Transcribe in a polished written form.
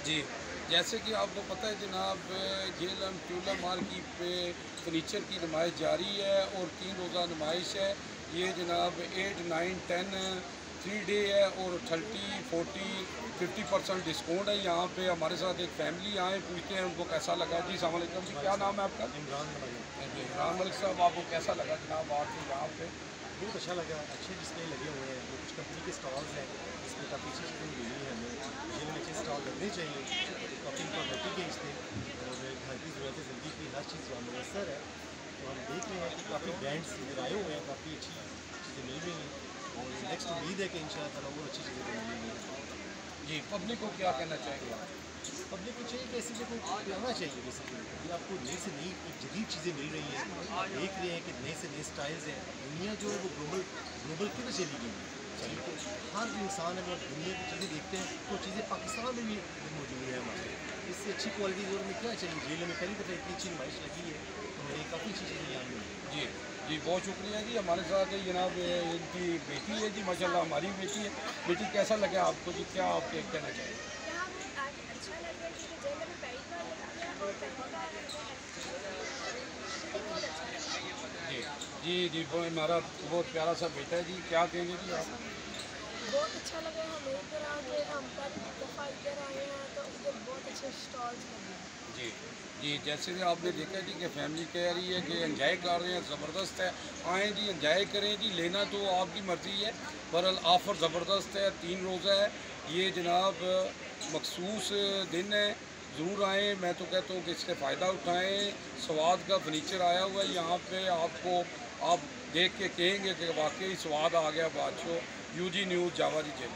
जी, जैसे कि आपको पता है जनाब, जेलम ट्यूला मार्केट पे फर्नीचर की नुमाइश जारी है और 3 रोज़ा नुमाइश है। ये जनाब 8, 9, 10 3 डे है और 30, 40, 50% डिस्काउंट है। यहाँ पे हमारे साथ एक फैमिली आए, पूछते हैं उनको कैसा लगा। जी अस्सलाम वालेकुम जी, क्या नाम है आपका? इमरान मलिक। जी इमरान मलिक साहब, आपको कैसा लगा जनाब आके यहाँ पे? बहुत अच्छा लगा, अच्छे डिस्प्ले लगे हुए हैं। वो कुछ कंपनी के स्टॉल्स हैं, इसमें काफ़ी अच्छी चीज़ें मिली हैं हमें। जेल में अच्छे स्टॉल लगने चाहिए, काफ़ी इंफॉर्मेटिव है इसमें और घर की ज़रूरत ज़िंदगी की हर चीज़ वहाँ मैसर है। तो हम देख रहे हैं कि काफ़ी ब्रांड्स इधर आए हुए हैं, काफ़ी अच्छी चीज़ें मिल रही हैं और नेक्स्ट उम्मीद है कि इंशाअल्लाह ताला और अच्छी चीज़ें मिलेंगी। जी, पब्लिक को क्या कहना चाहेंगे आप? पब्लिक को चाहिए कि ऐसी जगह पे आना चाहिए। बेसिकली ये आपको नई से नई जदीद चीज़ें मिल रही हैं, आप देख रहे हैं कि नए से नए स्टाइल्स हैं। दुनिया जो है वो ग्लोबल ग्लोबल किधर चली गई है। तो हर जो इंसान है वो दुनिया की चीज़ें देखते हैं, तो चीज़ें पाकिस्तान में भी मौजूद है हमारे। इससे अच्छी क्वालिटी और हमें क्या चाहिए। जेल में पहली दफ़ा इतनी अच्छी नुमाइश लगी है, तो हमें काफ़ी अच्छी चीज़ें यहाँ मिली। जी, जी बहुत शुक्रिया जी। हमारे साथ है जनाब इनकी बेटी है जी, माशाल्लाह हमारी बेटी है। बेटी कैसा लगा आपको जी, क्या आप कहना चाहेंगे? यहाँ हमें आज अच्छा लग रहा है क्योंकि जेल में पहली बार लगती है और पहली बार हमें बहुत अच्छा लगा। जी, जी, जी वो हमारा बहुत प्यारा सा बेटा है जी, क्या कहेंगे जी आप? बहुत अच्छा लगा हमें इधर आके। हम पहली दफ़ा इधर आए हैं तो इधर बहुत अच्छे स्टॉल्स लगे हैं। जी, जी जैसे कि आपने देखा जी कि फैमिली कह रही है कि एंजॉय कर रहे हैं, ज़बरदस्त है। आएँ जी एंजॉय करें जी, लेना तो आपकी मर्ज़ी है। बहरहाल ऑफ़र ज़बरदस्त है, 3 रोज़ा है ये जनाब, मखसूस दिन है। ज़रूर आएँ, मैं तो कहता हूँ कि इससे फ़ायदा उठाएँ। स्वाद का फर्नीचर आया हुआ है यहाँ पे, आपको आप देख के कहेंगे कि वाकई स्वाद आ गया बादशाह। यूजी न्यूज़ जावा जी जेल।